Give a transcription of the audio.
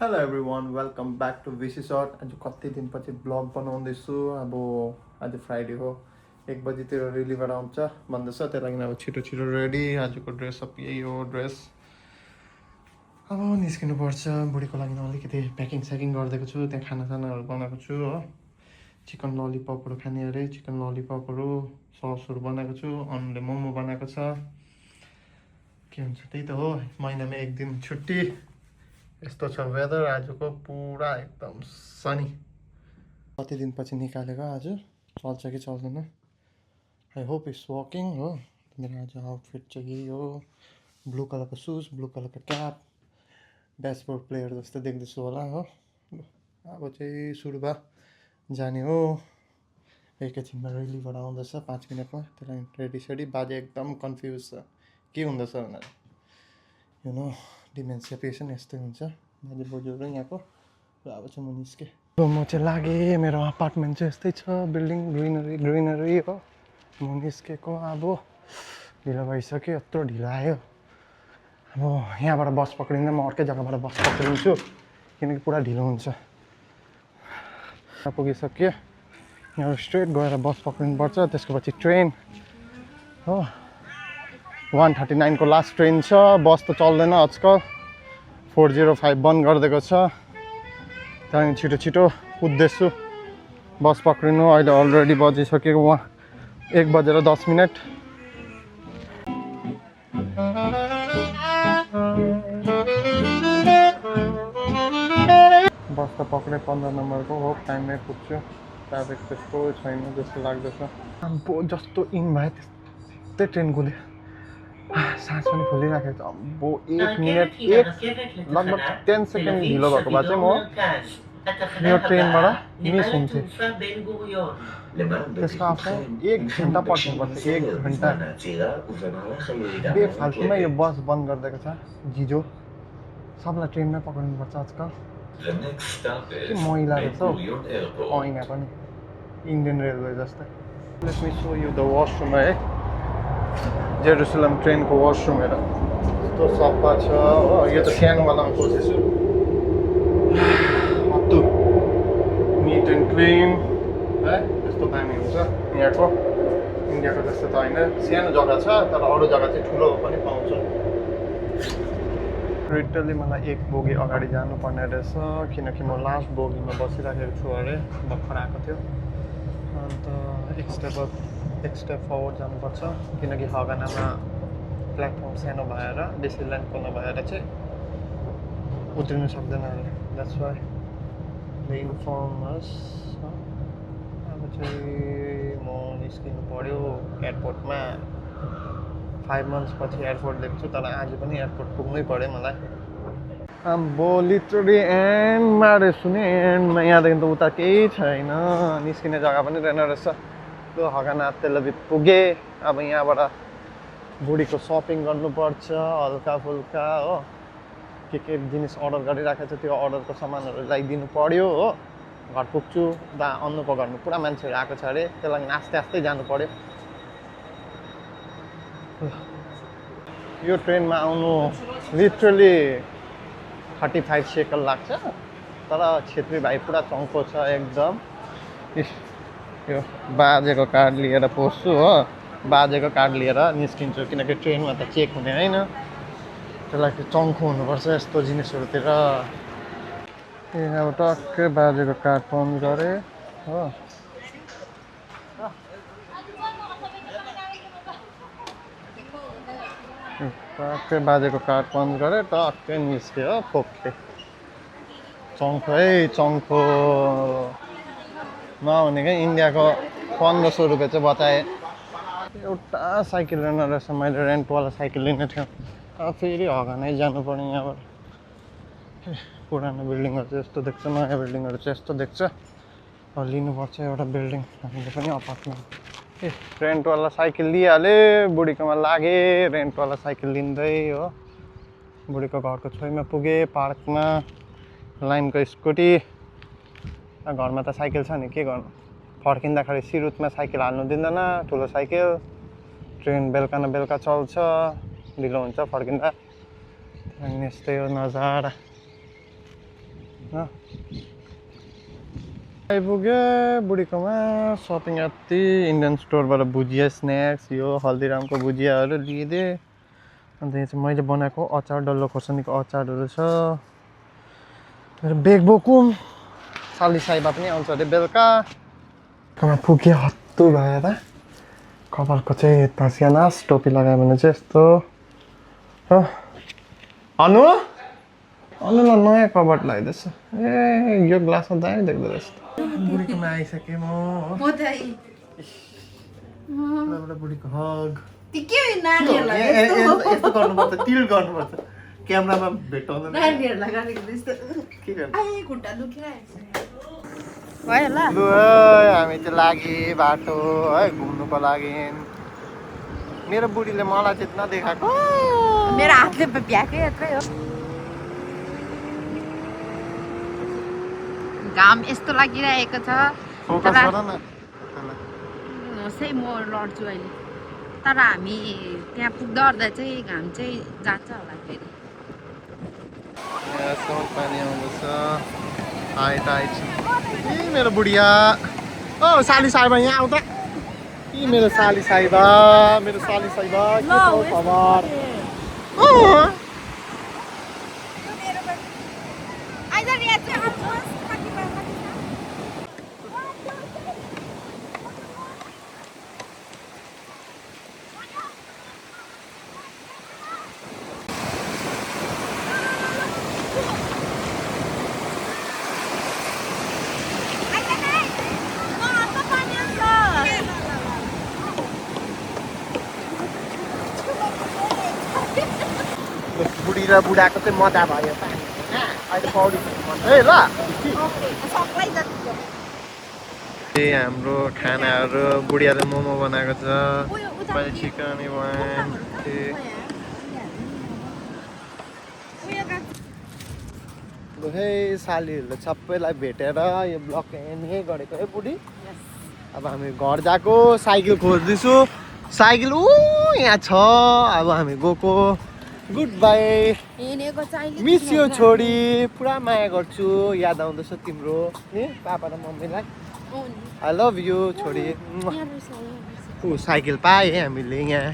Hello everyone welcome back to भिसी सर्ट। आज कति दिनपछि ब्लग बनाउँदैछु। अब आज फ्राइडे हो, 1 बजीतिर रेलीबाट आउँछ भन्दैछ, त्यही लागि अब छिटो छिटो रेडी। आजको ड्रेसअप यही हो ड्रेस। अब निस्किनुपर्छ। बुढीको लागि अलिकति प्याकिङ स्याकिङ गरिदिएको छु। त्यहाँ खानासानाहरू बनाएको छु हो। चिकन ललिपपहरू खाने अरे, चिकन ललिपपहरू ससहरू बनाएको छु। अनुले मोमो बनाएको छ। के हुन्छ त्यही त हो, महिनामा 1 दिन छुट्टी। यस्तो छ वेदर आजको, पुरा एकदम सनी। कति दिनपछि निकालेको आज, चल्छ कि चल्दैन। आई होप इट्स वर्किङ हो। मेरो आज आउटफिट चाहिँ यही हो। ब्लू कलरको सुज, ब्लू कलरको क्याप, बेसबल प्लेयर जस्तो देख्दैछु होला हो। अब चाहिँ सुरुमा जाने हो। एकैछिनमा रेलीबाट आउँदैछ 5 मिनटमा, त्यही लागि रेडी सेडी। बाजे एकदम कन्फ्युज छ के हुँदैछ भनेर। यु नो डिमेन्सिया पेसेन्ट यस्तै हुन्छ। बाजे बोजूहरू यहाँको। र अब चाहिँ म निस्केँ। म चाहिँ लागेँ, मेरो अपार्टमेन्ट चाहिँ यस्तै छ, बिल्डिङ ग्रिनरी ग्रिनरी हो। म निस्केको अब ढिलो भइसक्यो, यत्रो ढिलो आयो। अब यहाँबाट बस पक्रिँदा म अर्कै जग्गाबाट बस पक्रिन्छु, किनकि पुरा ढिलो हुन्छ। पुगिसक्यो, यहाँ स्ट्रेट गएर बस पक्रिनुपर्छ, त्यसको पछि ट्रेन हो। 1:39 को लास्ट ट्रेन छ। बस त चल्दैन आजकल, 405 बन्द गरिदिएको छ। त्यहाँदेखि छिटो छिटो कुद्दैछु बस पक्रिनु। अहिले अलरेडी बजिसकेको 1:10। बस त पक्रेँ 15 नम्बरको हो। टाइममै पुग्छु, ट्राफिक त्यस्तो छैन जस्तो लाग्दैछ। अम्बो जस्तो इन भयो त्यस्तै ट्रेन कुद्यो। सास पनि खोलिराखेको छ। अम्बो 1 मिनट लगभग 10 सेकेन्ड ढिलो भएको भए चाहिँ म यो ट्रेनबाट मिस हुन्थेँ। त्यसको आफ्नै 1 घन्टा पर्खिनुपर्छ, 1 घन्टा। बेफाल्तुमै यो बस बन्द गरिदिएको छ जिजो। सबलाई ट्रेनमै पक्रिनुपर्छ आजकल। के मैला रहेछ हौ ऐना पनि, इन्डियन रेलवे जस्तै। Let me so you the washroom है। जेरुसलम ट्रेनको वासरुम हेर कस्तो सफा छ हो। यो त सानोवालामा पसेछु। हत्तु निट एन्ड क्लिन है, यस्तो दामी हुन्छ यहाँको। इन्डियाको जस्तो त होइन, सानो जग्गा छ तर अरू जग्गा चाहिँ ठुलो पनि पाउँछ। लिटरली मलाई 1 बोगी अगाडि जानुपर्ने रहेछ, किनकि म लास्ट बोगीमा बसिराखेको छु अरे, भर्खर आएको थियो। अन्त एक स्टेप फरवर्ड जानुपर्छ, किनकि हगनामा प्लेटफर्म सानो भएर, बेसी लेन्थको नभएर चाहिँ उत्रिनु सक्दैन अरे। द्याट्स वाइ दे इन्फर्म अस। अब चाहिँ म निस्किनु पऱ्यो एयरपोर्टमा। 5 months पछि एयरपोर्ट दिएको छु, तर आज पनि एयरपोर्ट पुग्नै पऱ्यो मलाई। अम्बो लिटरली एन्डमा रहेछु नि, एन्डमा। यहाँदेखि त उता केही छैन, निस्किने जग्गा पनि रहेन रहेछ। त्यो हगाना तेलभित पुगेँ। अब यहाँबाट बुढीको सपिङ गर्नुपर्छ हल्का फुल्का हो। के जिनिस अर्डर गरिराखेको छ, त्यो अर्डरको सामानहरू ल्याइदिनु पऱ्यो हो। घर पुग्छु, अन्नुको घरमा पुरा मान्छेहरू आएको छ अरे, त्यही लागि आस्ते आस्ते जानु पऱ्यो। यो ट्रेनमा आउनु लिटरली 35 सेकल लाग्छ, तर छेत्री भाइ पुरा चङ्खो छ एकदम। यो बाजेको कार्ड लिएर पस्छु हो, बाजेको कार्ड लिएर निस्किन्छु, किनकि ट्रेनमा त चेक हुने होइन। त्यसलाई चाहिँ चङ्खो हुनुपर्छ यस्तो जिनिसहरूतिर। अब टक्कै बाजेको कार्ड पन्च गरेँ हो। टक्कै बाजेको कार्ड पन्च गरेँ, टक्कै निस्क्यो हो खोक्टे। चङ्खो है चङ्खो नहुनेकै इन्डियाको 1500 रुपियाँ चाहिँ बचाएँ। एउटा साइकल रहेन रहेछ, मैले रेन्टवाला साइकल लिने थियो। अब फेरि हगानै जानु पर्ने यहाँबाट। पुरानो बिल्डिङहरू चाहिँ यस्तो देख्छ, नयाँ बिल्डिङहरू चाहिँ यस्तो देख्छ। अब लिनुपर्छ एउटा बिल्डिङ, हामीले पनि अपार्टमेन्ट। रेन्टवाला साइकल लिइहालेँ, बुढीकोमा लागेँ रेन्टवाला साइकल लिँदै हो। बुढीको घरको छेउमा पुगेँ, पार्कमा लाइनको स्कुटी। घरमा त साइकल छ नि, के गर्नु। फर्किँदाखेरि सिरुतमा साइकल हाल्नु दिँदैन, ठुलो साइकल। ट्रेन बेलुका न बेलुका चल्छ, ढिलो हुन्छ फर्किँदा। यस्तै हो नजारा। आइपुग्यो बुढीकोमा सपिङ यति इन्डियन स्टोरबाट भुजिया स्न्याक्स यो हल्दीरामको भुजियाहरू लिइदिएँ अन्त यहाँ चाहिँ मैले बनाएको अचार डल्लो खोर्सानीको अचारहरू छ मेरो बेग बोकुम साली साइबा पनि आउँछ अरे बेलुका पुग्यो हत्तु भएर कपालको चाहिँ यता स्यानास टोपी लगायो भने चाहिँ यस्तो अनु अनुलाई नयाँ कभर लगाइदिएछ ए यो ग्लासमा दामी देख्दो रहेछ बुढीकोमा आइसकेँ म बुढीको हग यस्तो गर्नुपर्छ टिल गर्नुपर्छ क्यामेरामा भेटाउँदैन हामी चाहिँ लागि बाटो है घुम्नुको लागि मेरो बुढीले मलाई चाहिँ नदेखाएको मेरो हातले भ्याएकै यत्रै हो घाम यस्तो लागिरहेको छ फोकस गर न होसै म लड्छु अहिले तर हामी त्यहाँ पुग्दा ओर्दा चाहिँ घाम चाहिँ जान्छ होला फेरि पानी आउँदैछ मेरो बुढिया ओ साली साइबा यहाँ आउँदा मेरो साली साइबा के छ खबर बुढी र बुढाको चाहिँ मजा भयो अहिले पौडी है ल हाम्रो खानाहरू बुढियाले मोमो बनाएको छ चिकन हे सालीहरूले सबैलाई भेटेर यो ब्लग यहीँ गरेको है बुढी अब हामी घर गएको साइकल खोज्दैछु साइकल यहाँ छ अब हामी गएको गुड बाई मिस यु छोडी पुरा माया गर्छु याद आउँदैछ तिम्रो पापा र मम्मीलाई आई लभ यु छोडी साइकल पाएँ हामीले यहाँ